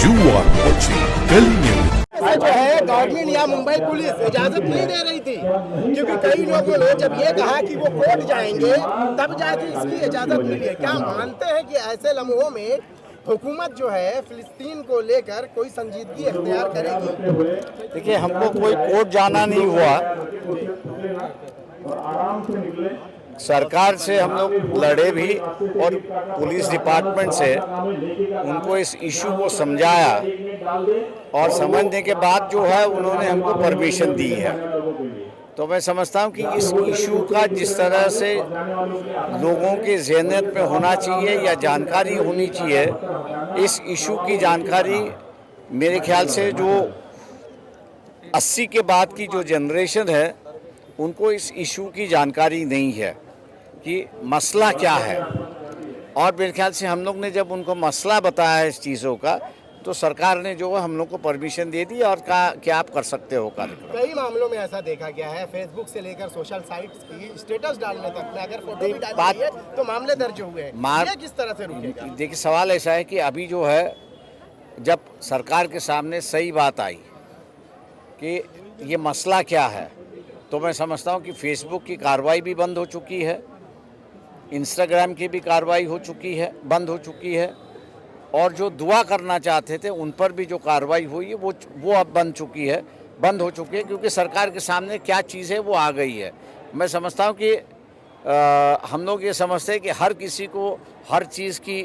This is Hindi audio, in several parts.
You are watching Delhi News. जो है गवर्नमेंट या मुंबई पुलिस इजाजत नहीं दे रही थी, क्योंकि कई लोगों ने जब ये कहा कि वो कोर्ट जाएंगे तब जाके इसकी इजाजत मिली है। क्या मानते हैं कि ऐसे लम्हों में हुकूमत जो है फिलिस्तीन को लेकर कोई संजीदगी इख्तियार करेगी? देखिए, हमको कोई कोर्ट जाना नहीं हुआ। सरकार से हम लोग लड़े भी और पुलिस डिपार्टमेंट से उनको इस इशू को समझाया और समझने के बाद जो है उन्होंने हमको परमिशन दी है। तो मैं समझता हूँ कि इस इशू का जिस तरह से लोगों के ज़हनियत में होना चाहिए या जानकारी होनी चाहिए, इस इशू की जानकारी मेरे ख्याल से जो 80 के बाद की जो जनरेशन है उनको इस इशू की जानकारी नहीं है कि मसला क्या है। और मेरे ख्याल से हम लोग ने जब उनको मसला बताया इस चीज़ों का तो सरकार ने जो है हम लोग को परमिशन दे दी और कहा क्या आप कर सकते हो कार्यक्रम। कई मामलों में ऐसा देखा गया है, फेसबुक से लेकर सोशल साइट्स की स्टेटस डालने तक में अगर फोटो भी डाली है तो मामले दर्ज हुए हैं। ये किस तरह से रुकेगा? देखिए, सवाल ऐसा है कि अभी जो है जब सरकार के सामने सही बात आई कि ये मसला क्या है, तो मैं समझता हूँ कि फेसबुक की कार्रवाई भी बंद हो चुकी है, इंस्टाग्राम की भी कार्रवाई हो चुकी है, बंद हो चुकी है, और जो दुआ करना चाहते थे उन पर भी जो कार्रवाई हुई है वो अब बंद हो चुकी है, क्योंकि सरकार के सामने क्या चीज़ है वो आ गई है। मैं समझता हूँ कि हम लोग ये समझते हैं कि हर किसी को हर चीज़ की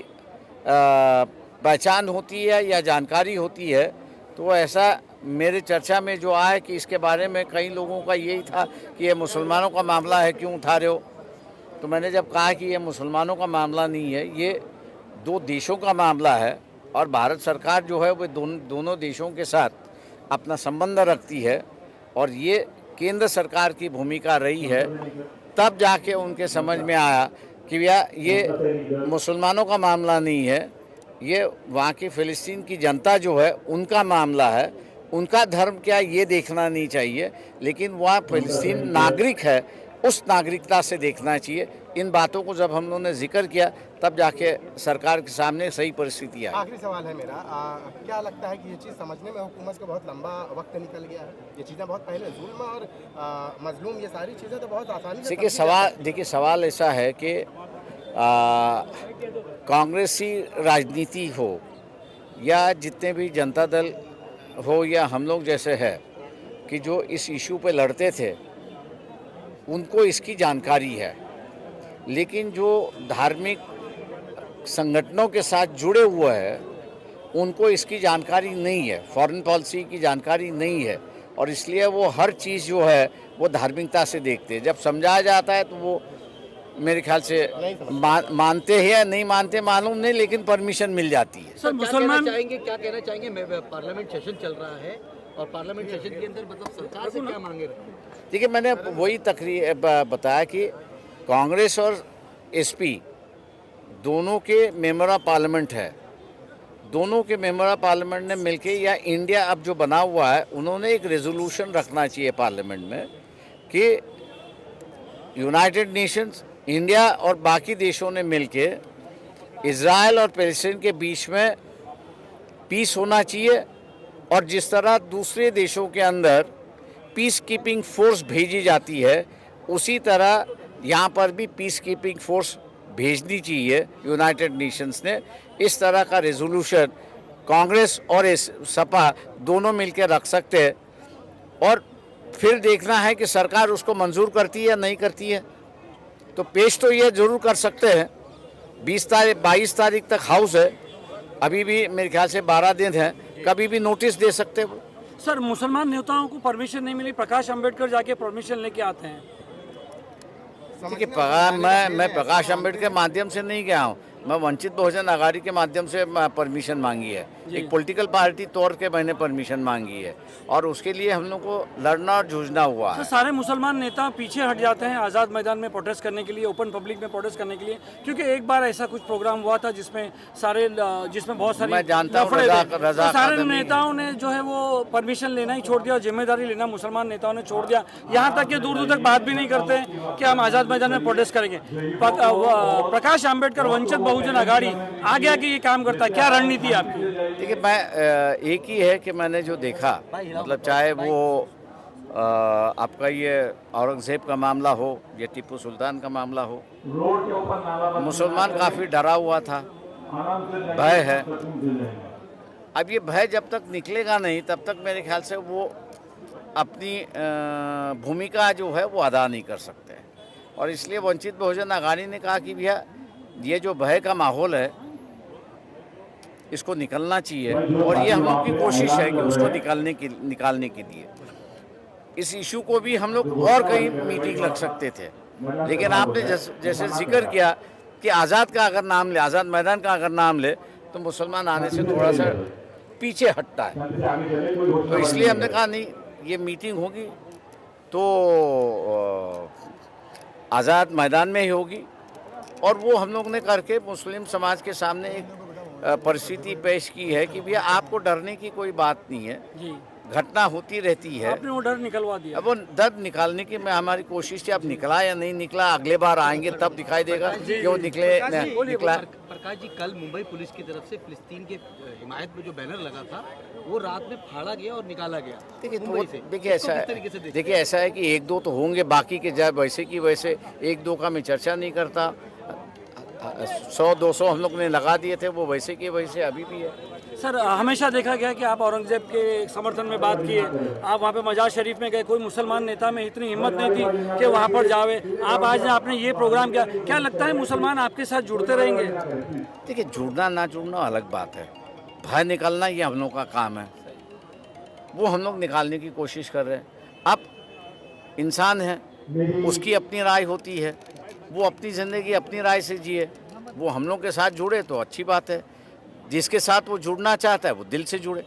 पहचान होती है या जानकारी होती है। तो ऐसा मेरे चर्चा में जो आया कि इसके बारे में कई लोगों का यही था कि ये मुसलमानों का मामला है, क्यों उठा रहे हो। तो मैंने जब कहा कि ये मुसलमानों का मामला नहीं है, ये दो देशों का मामला है और भारत सरकार जो है वो दोनों देशों के साथ अपना संबंध रखती है और ये केंद्र सरकार की भूमिका रही है, तब जाके उनके समझ में आया कि भैया ये मुसलमानों का मामला नहीं है, ये वहाँ की फ़िलिस्तीन की जनता जो है उनका मामला है। उनका धर्म क्या ये देखना नहीं चाहिए, लेकिन वह फ़िलिस्तीन नागरिक है, उस नागरिकता से देखना चाहिए। इन बातों को जब हम लोगों ने जिक्र किया तब जाके सरकार के सामने सही परिस्थिति आई। आखिरी सवाल है मेरा, क्या लगता है कि ये चीज़ समझने में हुकूमत को बहुत लंबा वक्त निकल गया है? ये चीज़ें बहुत पहले जुल्म और मजलूम, ये सारी चीज़ें तो बहुत आसानी से देखिए, सवाल ऐसा है कि कांग्रेसी राजनीति हो या जितने भी जनता दल हो या हम लोग जैसे है कि जो इस इशू पे लड़ते थे उनको इसकी जानकारी है, लेकिन जो धार्मिक संगठनों के साथ जुड़े हुए हैं उनको इसकी जानकारी नहीं है, फॉरेन पॉलिसी की जानकारी नहीं है, और इसलिए वो हर चीज़ जो है वो धार्मिकता से देखते हैं। जब समझाया जाता है तो वो मेरे ख्याल से मानते हैं या नहीं मानते मालूम नहीं, लेकिन परमिशन मिल जाती है। सर, मुसलमान क्या कहना चाहेंगे? पार्लियामेंट सेशन चल रहा है और पार्लियामेंट सेशन के अंदर मतलब सरकार से क्या मांगे? देखिए, मैंने वही बताया कि कांग्रेस और एसपी दोनों के मेंबर ऑफ पार्लियामेंट है, दोनों के मेंबर ऑफ पार्लियामेंट ने मिलके या इंडिया अब जो बना हुआ है उन्होंने एक रेजोल्यूशन रखना चाहिए पार्लियामेंट में कि यूनाइटेड नेशंस, इंडिया और बाकी देशों ने मिलके इजराइल और पैलेस्टीन के बीच में पीस होना चाहिए, और जिस तरह दूसरे देशों के अंदर पीस कीपिंग फोर्स भेजी जाती है उसी तरह यहाँ पर भी पीस कीपिंग फोर्स भेजनी चाहिए। यूनाइटेड नेशंस ने इस तरह का रेजोल्यूशन कांग्रेस और सपा दोनों मिलकर रख सकते हैं, और फिर देखना है कि सरकार उसको मंजूर करती है या नहीं करती है। तो पेश तो ये ज़रूर कर सकते हैं। 22 तारीख तक हाउस है, अभी भी मेरे ख्याल से 12 दिन है, कभी भी नोटिस दे सकते हैं। सर, मुसलमान नेताओं को परमिशन नहीं मिली, प्रकाश अंबेडकर जाके परमिशन लेके आते हैं। देखिए, मैं प्रकाश अंबेडकर के माध्यम से नहीं गया हूँ, मैं वंचित बहुजन आघाड़ी के माध्यम से परमिशन मांगी है। एक पॉलिटिकल पार्टी तौर के मैंने परमिशन मांगी है और उसके लिए हम लोग को लड़ना और जूझना हुआ है। सारे मुसलमान नेता पीछे हट जाते हैं आज़ाद मैदान में प्रोटेस्ट करने के लिए, ओपन पब्लिक में प्रोटेस्ट करने के लिए, क्योंकि एक बार ऐसा कुछ प्रोग्राम हुआ था जिसमें बहुत सारे, मैं जानता हूँ, रजा सारे नेताओं ने जो है वो परमिशन लेना ही छोड़ दिया, जिम्मेदारी लेना मुसलमान नेताओं ने छोड़ दिया। यहाँ तक कि दूर दूर तक बात भी नहीं करते कि हम आज़ाद मैदान में प्रोटेस्ट करेंगे। प्रकाश आम्बेडकर वंचित बहुजन आघाड़ी आगे आके ये काम करता है, क्या रणनीति है आपकी? देखिए, मैं एक ही है कि मैंने जो देखा, मतलब चाहे वो आपका ये औरंगज़ेब का मामला हो या टीपू सुल्तान का मामला हो, मुसलमान काफ़ी डरा हुआ था, भय है। अब ये भय जब तक निकलेगा नहीं तब तक मेरे ख्याल से वो अपनी भूमिका जो है वो अदा नहीं कर सकते हैं। और इसलिए वंचित बहुजन आघाड़ी ने कहा कि भैया ये जो भय का माहौल है इसको निकलना चाहिए, और ये हम लोग की कोशिश है कि उसको निकालने के लिए इस इशू को भी हम लोग और कहीं मीटिंग रख सकते थे, लेकिन आपने जैसे जिक्र किया कि आज़ाद का अगर नाम ले, आज़ाद मैदान का अगर नाम ले, तो मुसलमान आने से थोड़ा सा पीछे हटता है। तो इसलिए हमने कहा नहीं, ये मीटिंग होगी तो आज़ाद मैदान में ही होगी, और वो हम लोग ने करके मुस्लिम समाज के सामने एक परिस्थिति पेश की है कि भैया आपको डरने की कोई बात नहीं है, जी, घटना होती रहती है। आपने वो डर निकलवा दिया। अब वो डर निकालने की मैं हमारी कोशिश थी, अब निकला या नहीं निकला अगले बार आएंगे तब दिखाई देगा कि वो निकला। प्रकाश जी, कल मुंबई पुलिस की तरफ से फिलिस्तीन के हिमायत में जो बैनर लगा था वो रात में फाड़ा गया और निकाला गया। देखिए ऐसा है कि एक दो तो होंगे, बाकी के जाए वैसे की वैसे, एक दो का मैं चर्चा नहीं करता। 100-200 हम लोग ने लगा दिए थे, वो वैसे के वैसे अभी भी है। सर, हमेशा देखा गया कि आप औरंगजेब के समर्थन में बात किए, आप वहाँ पे मजार शरीफ में गए, कोई मुसलमान नेता में इतनी हिम्मत नहीं थी कि वहाँ पर जावे। आप आज आपने ये प्रोग्राम किया, क्या लगता है मुसलमान आपके साथ जुड़ते रहेंगे? देखिए, जुड़ना ना जुड़ना अलग बात है, भय निकालना ये हम लोग का काम है, वो हम लोग निकालने की कोशिश कर रहे हैं। अब इंसान है, उसकी अपनी राय होती है, वो अपनी ज़िंदगी अपनी राय से जिए, वो हम लोग के साथ जुड़े तो अच्छी बात है, जिसके साथ वो जुड़ना चाहता है वो दिल से जुड़े।